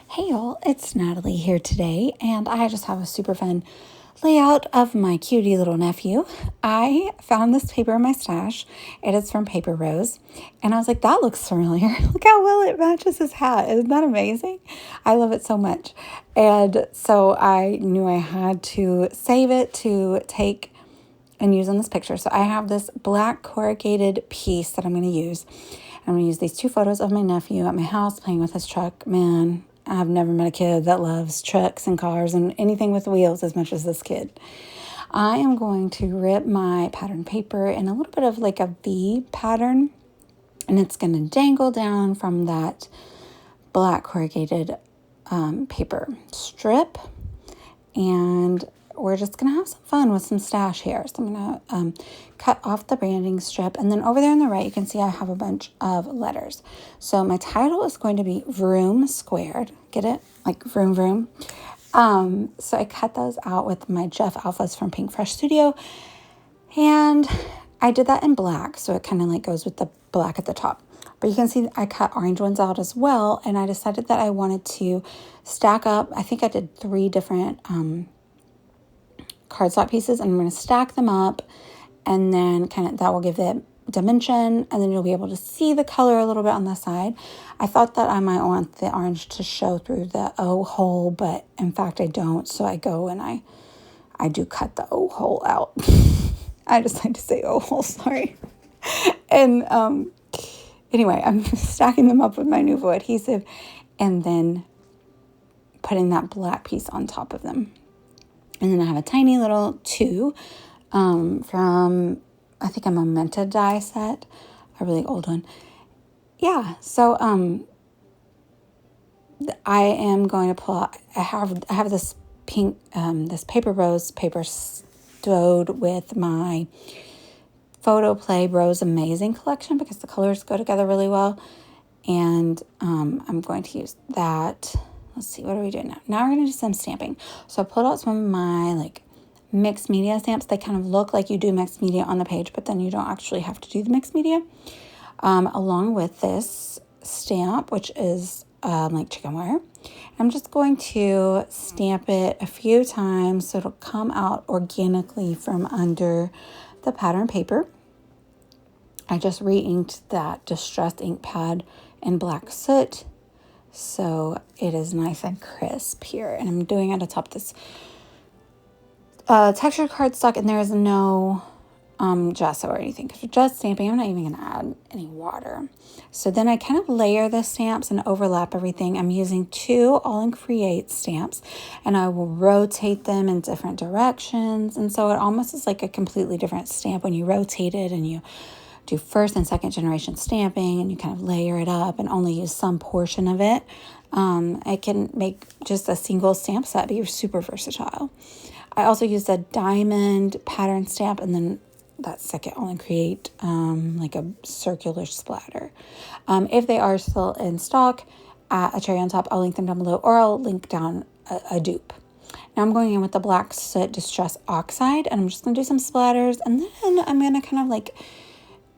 Hey y'all, it's Natalie here today, and I just have a super fun layout of my cutie little nephew. I found this paper in my stash. It is from Paper Rose, and I was like, that looks familiar. Look how well it matches his hat. Isn't that amazing? I love it so much. And so I knew I had to save it to take and use on this picture. So I have this black corrugated piece that I'm going to use. I'm going to use these two photos of my nephew at my house playing with his truck. Man, I've never met a kid that loves trucks and cars and anything with wheels as much as this kid. I am going to rip my pattern paper in a little bit of like a V pattern, and it's going to dangle down from that black corrugated paper strip, and we're just going to have some fun with some stash here. So I'm going to cut off the branding strip. And then over there on the right, you can see I have a bunch of letters. So my title is going to be Vroom squared. Get it? Like Vroom Vroom. So I cut those out with my Jeff Alphas from Pink Fresh Studio. And I did that in black. So it kind of like goes with the black at the top. But you can see I cut orange ones out as well. And I decided that I wanted to stack up. I think I did 3 different cardstock pieces, and I'm going to stack them up, and then kind of that will give it dimension, and then you'll be able to see the color a little bit on the side. I thought that I might want the orange to show through the O hole, but in fact I don't, so I go and I do cut the O hole out. I just like to say O hole, sorry. And anyway, I'm stacking them up with my Nuvo adhesive and then putting that black piece on top of them. And then I have a tiny little 2 from, I think, a Memento die set, a really old one. Yeah, so I am going to pull out, I have this pink, this Paper Rose paper stowed with my Photo Play Rose Amazing collection because the colors go together really well. And I'm going to use that. Let's see, what are we doing now? Now we're going to do some stamping. So I pulled out some of my like mixed media stamps. They kind of look like you do mixed media on the page, but then you don't actually have to do the mixed media. Along with this stamp, which is like chicken wire. I'm just going to stamp it a few times so it'll come out organically from under the pattern paper. I just re-inked that distressed ink pad in black soot, so it is nice and crisp here. And I'm doing it atop this textured cardstock, and there is no gesso or anything because we're just stamping. I'm not even going to add any water. So then I kind of layer the stamps and overlap everything. I'm using 2 All in Create stamps, and I will rotate them in different directions. And so it almost is like a completely different stamp when you rotate it and you do first and second generation stamping, and you kind of layer it up and only use some portion of it. It can make just a single stamp set be super versatile. I also used a diamond pattern stamp, and then that second All in Create like a circular splatter. If they are still in stock at a cherry on top, I'll link them down below, or I'll link down a dupe. Now I'm going in with the black soot distress oxide, and I'm just going to do some splatters, and then I'm going to kind of like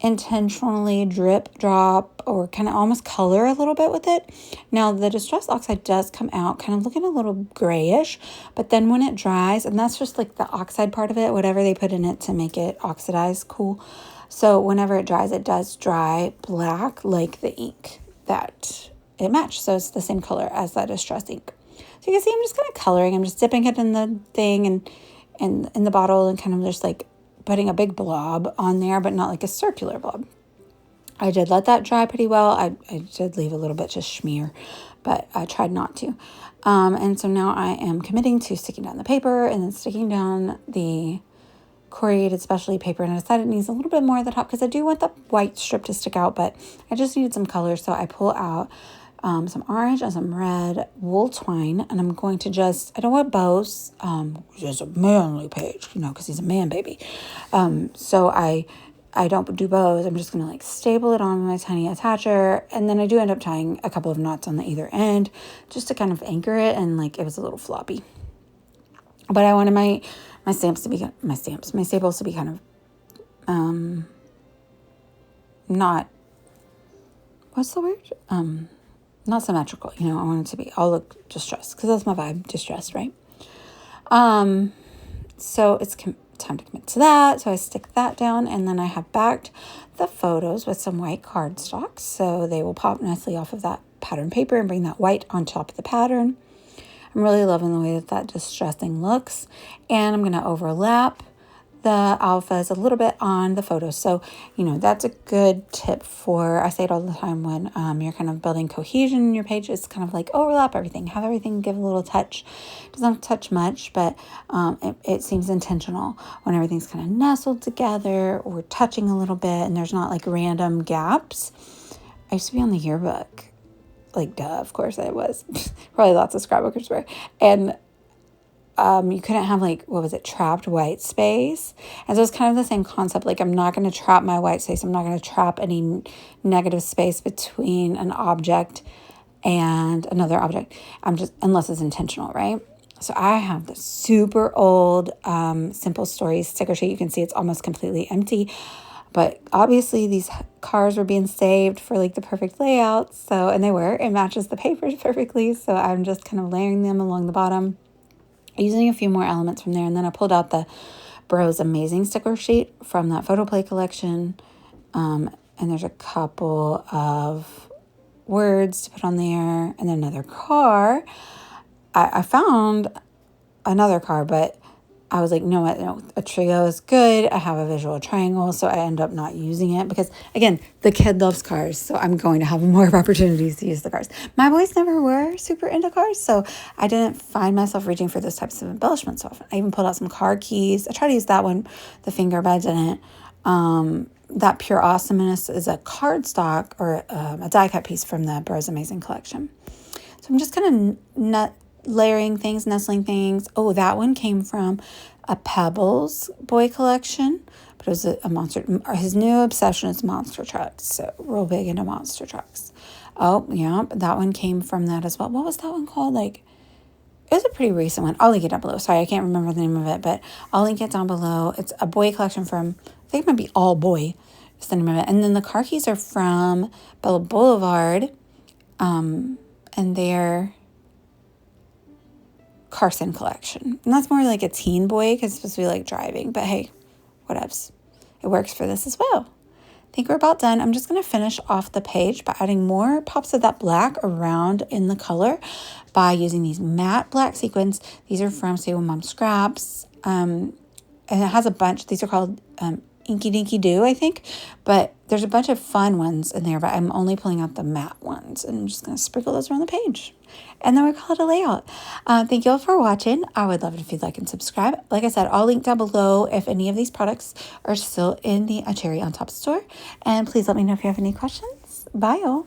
intentionally drip drop or kind of almost color a little bit with it. Now the distress oxide does come out kind of looking a little grayish, but then when it dries, and that's just like the oxide part of it, whatever they put in it to make it oxidize cool. So whenever it dries, it does dry black like the ink that it matched. So it's the same color as that distress ink. So you can see I'm just kind of coloring. I'm just dipping it in the thing and in the bottle and kind of just like putting a big blob on there, but not like a circular blob. I did let that dry pretty well. I did leave a little bit just smear, but I tried not to. And so now I am committing to sticking down the paper and then sticking down the corrugated specialty paper. And I decided it needs a little bit more at the top because I do want the white strip to stick out, but I just needed some color. So I pull out some orange and some red wool twine, and I'm going to just, I don't want bows, just a manly page, because he's a man baby. So I don't do bows. I'm just going to like staple it on with my tiny attacher, and then I do end up tying a couple of knots on the either end just to kind of anchor it, and like it was a little floppy. But I wanted my staples to be kind of not, what's the word? not symmetrical. You know, I want it to be, I'll look distressed because that's my vibe, distressed, right? So it's time to commit to that. So I stick that down, and then I have backed the photos with some white cardstock. So they will pop nicely off of that pattern paper and bring that white on top of the pattern. I'm really loving the way that distressing looks. And I'm going to overlap the alphas a little bit on the photos. So, you know, that's a good tip for, I say it all the time when you're kind of building cohesion in your page. It's kind of like overlap everything, have everything give a little touch. It doesn't touch much, but it seems intentional when everything's kind of nestled together or touching a little bit and there's not like random gaps. I used to be on the yearbook. Like, duh, of course I was. Probably lots of scrapbookers were. And you couldn't have like, what was it, trapped white space. And so it's kind of the same concept. Like, I'm not going to trap my white space. I'm not going to trap any negative space between an object and another object. Unless it's intentional, right? So I have this super old Simple Stories sticker sheet. You can see it's almost completely empty. But obviously these cars were being saved for like the perfect layout. So, and they were, it matches the papers perfectly. So I'm just kind of layering them along the bottom, using a few more elements from there. And then I pulled out the Bros Amazing sticker sheet from that photo play collection. And there's a couple of words to put on there and then another car. I found another car, but I was like, no, a trio is good. I have a visual triangle, so I end up not using it because, again, the kid loves cars, so I'm going to have more opportunities to use the cars. My boys never were super into cars, so I didn't find myself reaching for those types of embellishments so often. I even pulled out some car keys. I tried to use that one, the finger, but I didn't. That Pure Awesomeness is a cardstock or a die cut piece from the Bros Amazing collection. So I'm just kind of layering things, nestling things. Oh, that one came from a Pebbles boy collection, but it was a monster. His new obsession is monster trucks, so real big into monster trucks. Oh, yeah, that one came from that as well. What was that one called? Like, it was a pretty recent one. I'll link it down below. Sorry, I can't remember the name of it, but I'll link it down below. It's a boy collection from, I think it might be All Boy, is the name of it. And then the car keys are from Bella Boulevard, and they're Carson collection. And that's more like a teen boy because it's supposed to be like driving. But hey, whatevs. It works for this as well. I think we're about done. I'm just going to finish off the page by adding more pops of that black around in the color by using these matte black sequins. These are from Stay With Mom Scraps. And it has a bunch. These are called Inky Dinky Doo, I think. But there's a bunch of fun ones in there, but I'm only pulling out the matte ones. And I'm just going to sprinkle those around the page. And then we call it a layout. Thank you all for watching. I would love it if you'd like and subscribe. Like I said, I'll link down below if any of these products are still in the Cherry on Top store. And please let me know if you have any questions. Bye, y'all.